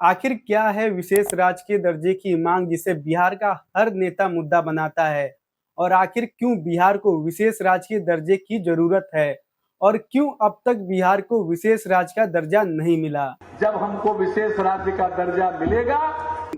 आखिर क्या है विशेष राजकीय दर्जे की मांग जिसे बिहार का हर नेता मुद्दा बनाता है? और आखिर क्यों बिहार को विशेष राजकीय दर्जे की जरूरत है? और क्यों अब तक बिहार को विशेष राज्य का दर्जा नहीं मिला? जब हमको विशेष राज्य का दर्जा मिलेगा,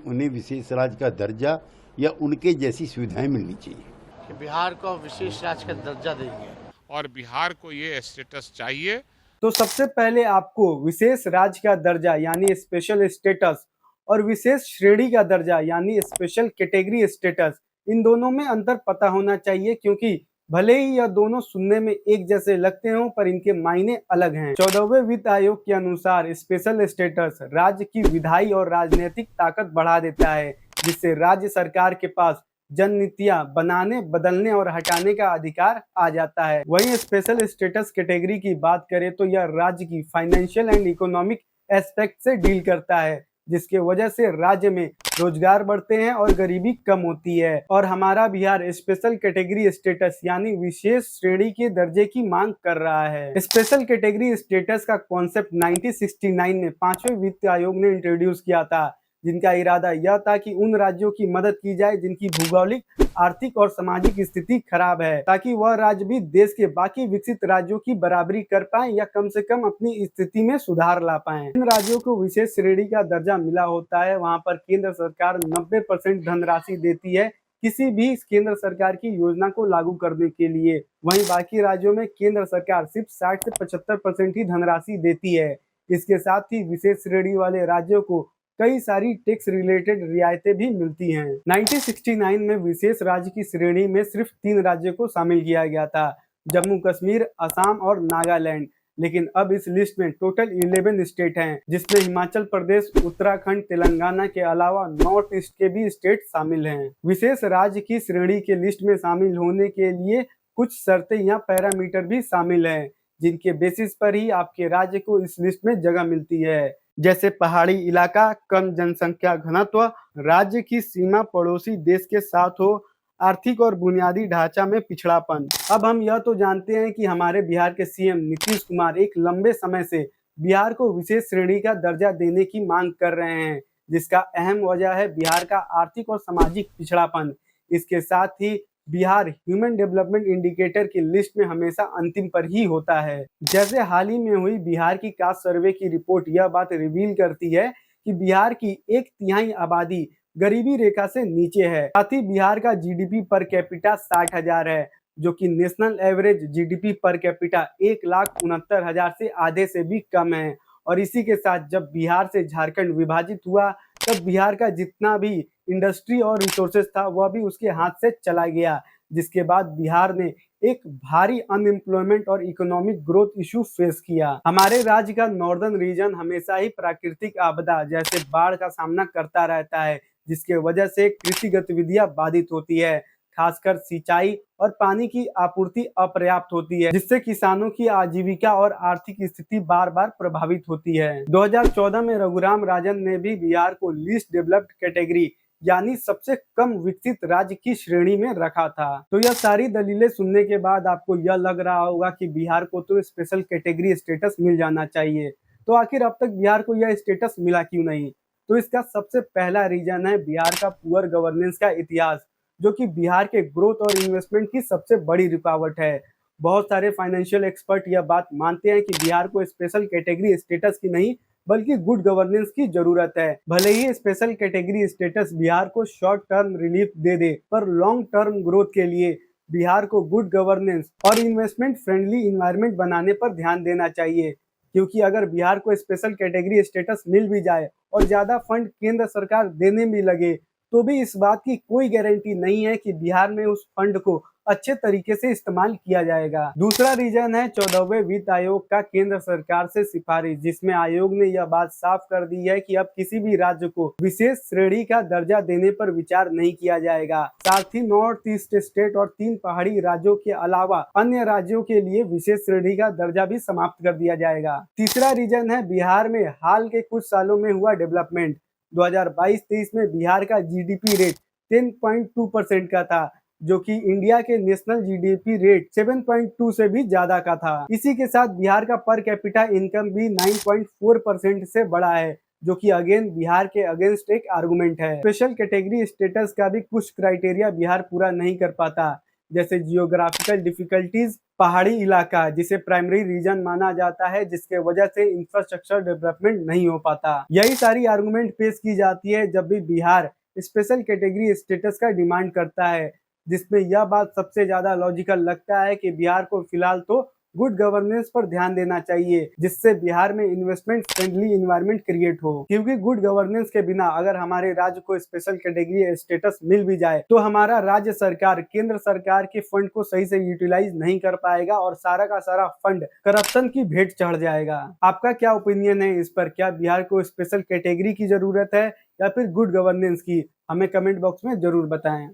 उन्हें विशेष राज्य का दर्जा या उनके जैसी सुविधाएं मिलनी चाहिए। कि बिहार को विशेष राज्य का दर्जा देंगे और बिहार को ये स्टेटस चाहिए। तो सबसे पहले आपको विशेष राज्य का दर्जा यानी स्पेशल स्टेटस और विशेष श्रेणी का दर्जा यानी स्पेशल कैटेगरी स्टेटस, इन दोनों में अंतर पता होना चाहिए, क्योंकि भले ही यह दोनों सुनने में एक जैसे लगते हों पर इनके मायने अलग हैं। 14वें वित्त आयोग के अनुसार स्पेशल स्टेटस राज्य की विधायी और राजनीतिक ताकत बढ़ा देता है, जिससे राज्य सरकार के पास जन नीतियां बनाने, बदलने और हटाने का अधिकार आ जाता है। वहीं स्पेशल स्टेटस कैटेगरी की बात करें तो यह राज्य की फाइनेंशियल एंड इकोनॉमिक एस्पेक्ट से डील करता है, जिसके वजह से राज्य में रोजगार बढ़ते हैं और गरीबी कम होती है। और हमारा बिहार स्पेशल कैटेगरी स्टेटस यानी विशेष श्रेणी के दर्जे की मांग कर रहा है। स्पेशल कैटेगरी स्टेटस का कॉन्सेप्ट 1969 में 5वें वित्त आयोग ने इंट्रोड्यूस किया था, जिनका इरादा यह था कि उन राज्यों की मदद की जाए जिनकी भौगोलिक, आर्थिक और सामाजिक स्थिति खराब है, ताकि वह राज्य भी देश के बाकी विकसित राज्यों की बराबरी कर पाए या कम से कम अपनी स्थिति में सुधार ला पाए। इन राज्यों को विशेष श्रेणी का दर्जा मिला होता है, वहां पर केंद्र सरकार 90% धनराशि देती है किसी भी केंद्र सरकार की योजना को लागू करने के लिए। वहीं बाकी राज्यों में केंद्र सरकार सिर्फ 60 से 75% ही धनराशि देती है। इसके साथ ही विशेष श्रेणी वाले राज्यों को कई सारी टैक्स रिलेटेड रियायतें भी मिलती हैं। 1969 में विशेष राज्य की श्रेणी में सिर्फ 3 राज्यों को शामिल किया गया था, जम्मू कश्मीर, असम और नागालैंड। लेकिन अब इस लिस्ट में टोटल 11 स्टेट हैं, जिसमें हिमाचल प्रदेश, उत्तराखंड, तेलंगाना के अलावा नॉर्थ ईस्ट के भी स्टेट शामिल हैं। विशेष राज्य की श्रेणी के लिस्ट में शामिल होने के लिए कुछ शर्तें या पैरामीटर भी शामिल हैं, जिनके बेसिस पर ही आपके राज्य को इस लिस्ट में जगह मिलती है, जैसे पहाड़ी इलाका, कम जनसंख्या घनत्व, राज्य की सीमा पड़ोसी देश के साथ हो, आर्थिक और बुनियादी ढांचा में पिछड़ापन। अब हम यह तो जानते हैं कि हमारे बिहार के सीएम नीतीश कुमार एक लंबे समय से बिहार को विशेष श्रेणी का दर्जा देने की मांग कर रहे हैं, जिसका अहम वजह है बिहार का आर्थिक और सामाजिक पिछड़ापन। इसके साथ ही बिहार ह्यूमन डेवलपमेंट इंडिकेटर की लिस्ट में हमेशा अंतिम पर ही होता है। जैसे हाल ही में हुई बिहार की कास्ट सर्वे की रिपोर्ट यह बात रिवील करती है कि बिहार की 1/3 आबादी गरीबी रेखा से नीचे है। साथ ही बिहार का जीडीपी पर कैपिटा 60,000 है, जो कि national average GDP per capita 1,69,000 से आधे से भी कम है। और इसी के साथ जब बिहार से झारखंड विभाजित हुआ, तब बिहार का जितना भी इंडस्ट्री और रिसोर्सेज था वह भी उसके हाथ से चला गया, जिसके बाद बिहार ने एक भारी अनएम्प्लॉयमेंट और इकोनॉमिक ग्रोथ इशू फेस किया। हमारे राज्य का नॉर्दर्न रीजन हमेशा ही प्राकृतिक आपदा जैसे बाढ़ का सामना करता रहता है, जिसके वजह से कृषि गतिविधियां बाधित होती है, खासकर सिंचाई और पानी की आपूर्ति अपर्याप्त होती है, जिससे किसानों की आजीविका और आर्थिक स्थिति बार बार प्रभावित होती है। 2014 में रघुराम राजन ने भी बिहार को लीस्ट डेवलप्ड कैटेगरी यानी सबसे कम विकसित राज्य की श्रेणी में रखा था। तो यह सारी दलीलें सुनने के बाद आपको यह लग रहा होगा कि बिहार को तो स्पेशल कैटेगरी स्टेटस मिल जाना चाहिए। तो आखिर अब तक बिहार को यह स्टेटस मिला क्यों नहीं? तो इसका सबसे पहला रीजन है बिहार का पुअर गवर्नेंस का इतिहास, जो कि बिहार के ग्रोथ और इन्वेस्टमेंट की सबसे बड़ी रुकावट है। बहुत सारे फाइनेंशियल एक्सपर्ट यह बात मानते हैं कि बिहार को स्पेशल कैटेगरी स्टेटस की नहीं बल्कि गुड गवर्नेंस की जरूरत है। भले ही स्पेशल कैटेगरी स्टेटस बिहार को शॉर्ट टर्म रिलीफ दे दे, पर लॉन्ग टर्म ग्रोथ के लिए बिहार को गुड गवर्नेंस और इन्वेस्टमेंट फ्रेंडली इन्वायरमेंट बनाने पर ध्यान देना चाहिए। क्योंकि अगर बिहार को स्पेशल कैटेगरी स्टेटस मिल भी जाए और ज्यादा फंड केंद्र सरकार देने भी लगे, तो भी इस बात की कोई गारंटी नहीं है कि बिहार में उस फंड को अच्छे तरीके से इस्तेमाल किया जाएगा। दूसरा रीजन है 14वें वित्त आयोग का केंद्र सरकार से सिफारिश, जिसमें आयोग ने यह बात साफ कर दी है कि अब किसी भी राज्य को विशेष श्रेणी का दर्जा देने पर विचार नहीं किया जाएगा। साथ ही नॉर्थ ईस्ट स्टेट और 3 पहाड़ी राज्यों के अलावा अन्य राज्यों के लिए विशेष श्रेणी का दर्जा भी समाप्त कर दिया जाएगा। तीसरा रीजन है बिहार में हाल के कुछ सालों में हुआ डेवलपमेंट। 2022-23 में बिहार का जीडीपी रेट 10.2% का था, जो कि इंडिया के नेशनल जीडीपी रेट 7.2 से भी ज्यादा का था। इसी के साथ बिहार का पर कैपिटा इनकम भी 9.4% से बड़ा है, जो कि अगेन बिहार के अगेंस्ट एक आर्गुमेंट है। स्पेशल कैटेगरी स्टेटस का भी कुछ क्राइटेरिया बिहार पूरा नहीं कर पाता, जैसे जियोग्राफिकल डिफिकल्टीज, पहाड़ी इलाका जिसे प्राइमरी रीजन माना जाता है, जिसके वजह से इंफ्रास्ट्रक्चर डेवलपमेंट नहीं हो पाता। यही सारी आर्गुमेंट पेश की जाती है जब भी बिहार स्पेशल कैटेगरी स्टेटस का डिमांड करता है, जिसमें यह बात सबसे ज्यादा लॉजिकल लगता है कि बिहार को फिलहाल तो गुड गवर्नेंस पर ध्यान देना चाहिए, जिससे बिहार में इन्वेस्टमेंट फ्रेंडली एनवायरनमेंट क्रिएट हो। क्योंकि गुड गवर्नेंस के बिना अगर हमारे राज्य को स्पेशल कैटेगरी स्टेटस मिल भी जाए तो हमारा राज्य सरकार केंद्र सरकार के फंड को सही से यूटिलाइज नहीं कर पाएगा और सारा का सारा फंड करप्शन की भेंट चढ़ जाएगा। आपका क्या ओपिनियन है इस पर? क्या बिहार को स्पेशल कैटेगरी की जरूरत है या फिर गुड गवर्नेंस की? हमें कमेंट बॉक्स में जरूर बताएं।